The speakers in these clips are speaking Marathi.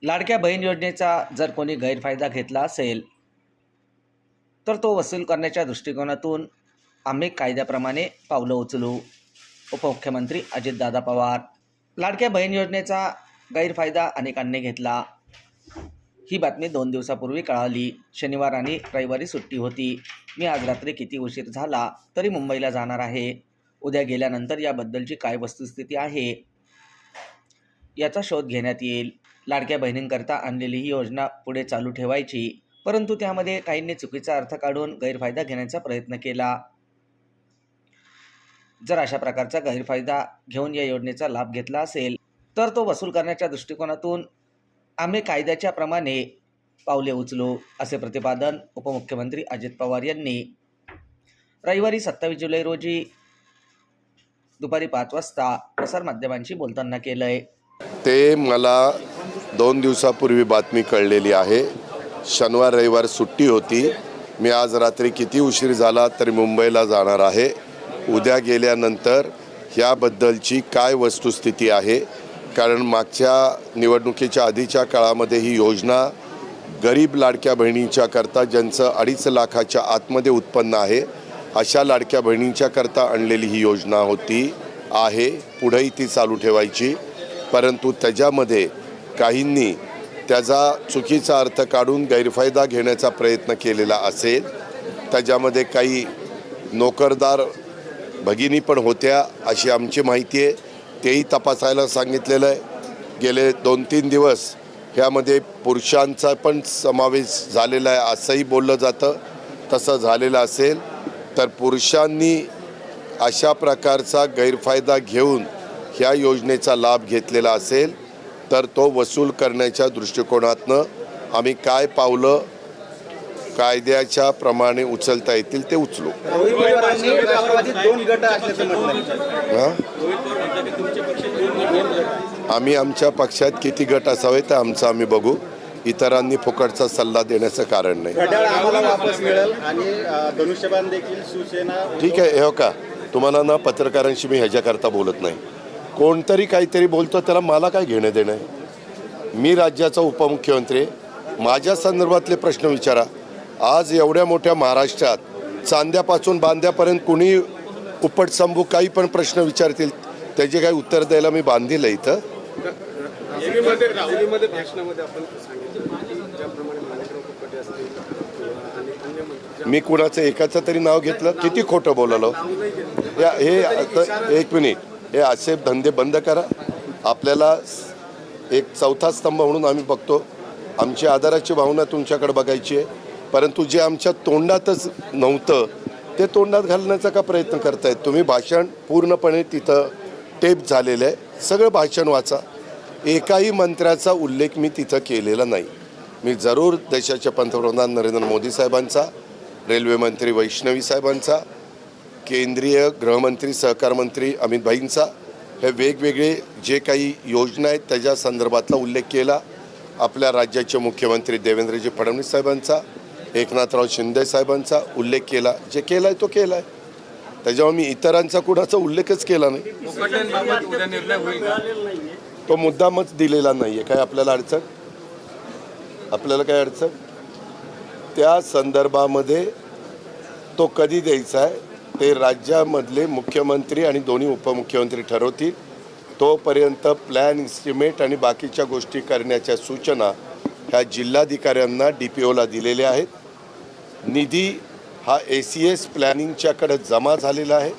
लाडक्या बहीण योजनेचा जर कोणी गैरफायदा घेतला असेल तर तो वसूल करण्याच्या दृष्टिकोनातून आम्ही कायद्याप्रमाणे पावलं उचलू. उपमुख्यमंत्री अजितदादा पवार. लाडक्या बहीण योजनेचा गैरफायदा अनेकांनी घेतला. ही बातमी 2 दिवसापूर्वी कळाली. शनिवार आणि रविवारी सुट्टी होती. मी आज रात्री किती उशीर झाला तरी मुंबईला जाणार आहे. उद्या गेल्यानंतर याबद्दलची काय वस्तुस्थिती आहे याचा शोध घेण्यात येईल. लाडक्या बहिणींकरता आणलेली ही योजना पुढे चालू ठेवायची, परंतु त्यामध्ये काहींनी चुकीचा अर्थ काढून गैरफायदा घेण्याचा प्रयत्न केला. जर अशा प्रकारचा गैरफायदा घेऊन या योजनेचा लाभ घेतला असेल तर तो वसूल करण्याच्या दृष्टिकोनातून आम्ही कायद्याच्या प्रमाणे पावले उचलू, असे प्रतिपादन उपमुख्यमंत्री अजित पवार यांनी रविवारी 27 जुलै रोजी दुपारी 5 वाजता प्रसारमाध्यमांशी बोलताना केलंय. ते मला 2 दिवसापूर्वी बातमी कळलेली आहे. शनिवार रविवार सुट्टी होती. मी आज रात्री किती उशीर झाला तरी मुंबईला जाणार आहे. उद्या गेल्यानंतर याबद्दलची काय वस्तुस्थिती आहे, कारण मागच्या निवडणुकीच्या आधीच्या काळामध्ये ही योजना गरीब लाडक्या बहिणींच्या करता, ज्यांचं 2.5 लाखाच्या आतमध्ये उत्पन्न आहे, अशा लाडक्या बहिणींच्या करता आणलेली ही योजना आहे. पुढेही ती चालू ठेवायची, परंतु त्याच्यामध्ये काहींनी त्याचा चुकीचा अर्थ काढून गैरफायदा घेण्याचा प्रयत्न केलेला असेल. त्याच्यामध्ये काही नोकरदार भगिनी पण होत्या अशी आमची माहिती आहे. तेही तपासायला सांगितलेलं आहे. गेले 2-3 दिवस ह्यामध्ये पुरुषांचा पण समावेश झालेला आहे असंही बोललं जातं. तसं झालेलं असेल तर पुरुषांनी अशा प्रकारचा गैरफायदा घेऊन ह्या योजनेचा लाभ घेतलेला असेल तर तो वसूल करण्याच्या दृष्टिकोनातनं आम्ही काय पावलं कायद्याच्या प्रमाणे उचलता येतील ते उचलू. आम्ही आमच्या पक्षात किती गट असावे तर आमचं आम्ही बघू. इतरांनी फुकटचा सल्ला देण्याचं कारण नाही. ठीक आहे. हे का तुम्हाला ना पत्रकारांशी मी ह्याच्याकरता बोलत नाही. कोणतरी काहीतरी बोलतो त्याला मला काय घेणं देणं आहे. मी राज्याचा उपमुख्यमंत्री. माझ्या संदर्भातले प्रश्न विचारा. आज एवढ्या मोठ्या महाराष्ट्रात चांद्यापासून बांद्यापर्यंत कुणी उपटसंभू काही पण प्रश्न विचारतील त्याचे काही उत्तर द्यायला मी बांधील आहे इथं. मी कुणाचं एकाचं तरी नाव घेतलं? किती खोटं बोललो. हे एक मिनिट, हे असे धंदे बंद करा. आपल्याला एक चौथा स्तंभ म्हणून आम्ही बघतो. आमची आदराची भावना तुमच्याकडे बघायची आहे, परंतु जे आमच्या तोंडातच नव्हतं ते तोंडात घालण्याचा का प्रयत्न करतायत तुम्ही? भाषण पूर्णपणे तिथं टेप झालेलं आहे. सगळं भाषण वाचा. एकाही मंत्र्याचा उल्लेख मी तिथं केलेला नाही. मी जरूर देशाचे पंतप्रधान नरेंद्र मोदी साहेबांचा, रेल्वे मंत्री वैष्णवी साहेबांचा, केंद्रीय गृहमंत्री सहकार मंत्री अमित भाईंचा, हे वेगवेगळे जे काही योजना आहेत त्याच्या संदर्भातला उल्लेख केला. आपल्या राज्याचे मुख्यमंत्री देवेंद्रजी फडणवीस साहेबांचा, एकनाथराव शिंदे साहेबांचा उल्लेख केला. जे केला आहे तो केला आहे. त्याच्यामुळे मी इतरांचा कुणाचा उल्लेखच केला नाही. तो मुद्दामच दिलेला नाही आहे. काय आपल्याला अडचण? आपल्याला काय अडचण? त्या संदर्भामध्ये तो कधी द्यायचा आहे ते राज्यामधले मुख्यमंत्री आणि दोन्ही उपमुख्यमंत्री ठरवतील. तोपर्यंत प्लॅन, इस्टिमेट आणि बाकीच्या गोष्टी करण्याच्या सूचना ह्या जिल्हाधिकाऱ्यांना DPOला दिलेल्या आहेत. निधी हा ACS प्लॅनिंगच्याकडे जमा झालेला आहे,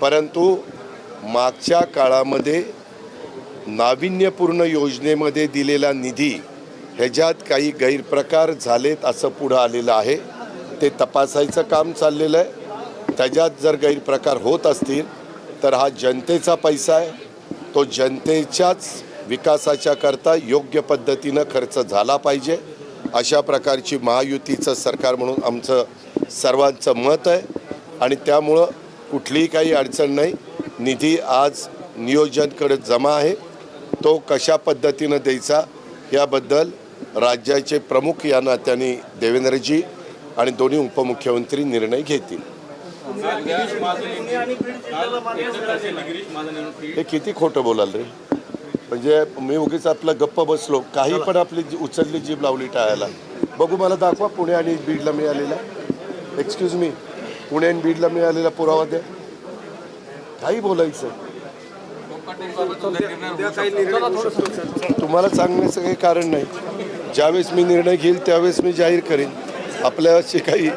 परंतु मागच्या काळामध्ये नाविन्यपूर्ण योजनेमध्ये दिलेला निधी ह्याच्यात काही गैरप्रकार झालेत असं पुढं आलेलं आहे. ते तपासायचं काम चाललेलं आहे. त्याच्यात जर गैरप्रकार होत असतील तर हा जनतेचा पैसा आहे. तो जनतेच्याच विकासाच्या करता योग्य पद्धतीनं खर्च झाला पाहिजे. अशा प्रकारची महायुतीचं सरकार म्हणून आमचं सर्वांचं मत आहे आणि त्यामुळं कुठलीही काही अडचण नाही. निधी आज नियोजनकडे जमा आहे. तो कशा पद्धतीनं द्यायचा याबद्दल राज्याचे प्रमुख या नात्याने देवेंद्रजी आणि दोन्ही उपमुख्यमंत्री निर्णय घेतील. हे किती खोटं बोलाल रे. म्हणजे मी उगीच आपलं गप्प बसलो, काही पण आपली उचलली जीभ लावली टाळायला. बघू, मला दाखवा पुणे आणि बीडला मिळालेला, एक्सक्यूज मी, पुणे आणि बीडला मिळालेला पुरावा द्या. काही बोलायचं तुम्हाला सांगण्याचं काही कारण नाही. ज्यावेळेस मी निर्णय घेईल त्यावेळेस मी जाहीर करेन. आपल्याशी काही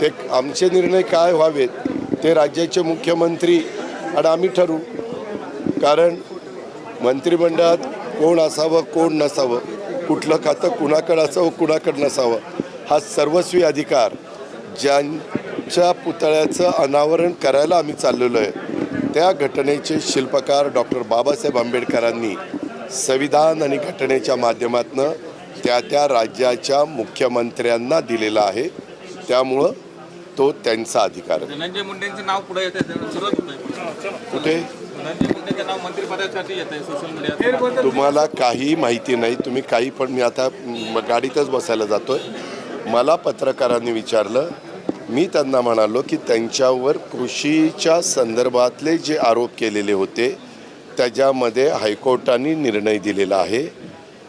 ते आमचे निर्णय काय व्हावेत ते राज्याचे मुख्यमंत्री आणि आम्ही ठरवू. कारण मंत्रिमंडळात कोण असावं कोण नसावं, कुठलं खातं कुणाकडं असावं कुणाकडं नसावं, हा सर्वस्वी अधिकार ज्यांच्या पुतळ्याचं अनावरण करायला आम्ही चाललेलो आहे त्या घटनेचे शिल्पकार डॉक्टर बाबासाहेब आंबेडकरांनी संविधान आणि घटनेच्या माध्यमातून त्या त्या राज्याच्या मुख्यमंत्र्यांना दिलेला आहे. त्यामुळं तो त्यांचा अधिकार आहे. धनंजय मुंडेंचं नाव पुढे येत आहे, कुठे धनंजय मुंडेंचं नाव मंत्रिपदासाठी येत आहे सोशल मीडियावर. तुम्हाला काही माहिती नाही, तुम्ही काही पण. मी आता गाडीतच बसायला जातोय. मला पत्रकारांनी विचारलं, मी त्यांना म्हणालो की त्यांच्यावर कृषीच्या संदर्भातले जे आरोप केलेले होते त्याच्यामध्ये हायकोर्टाने निर्णय दिलेला आहे.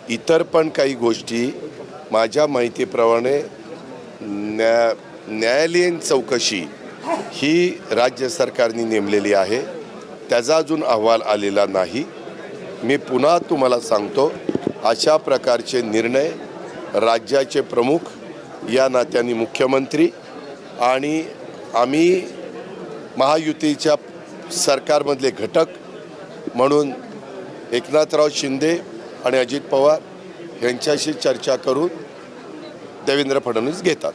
इतर पण काही गोष्टी माझ्या माहितीप्रमाणे न्यायालयीन चौकशी ही राज्य सरकारने नेमलेली आहे. त्याचा अजून अहवाल आलेला नाही. मी पुन्हा तुम्हाला सांगतो, अशा प्रकारचे निर्णय राज्याचे प्रमुख या नात्याने मुख्यमंत्री आणि आम्ही महायुतीच्या सरकारमधले घटक म्हणून एकनाथराव शिंदे आणि अजित पवार यांच्याशी चर्चा करून देवेंद्र फडणवीस घेतात.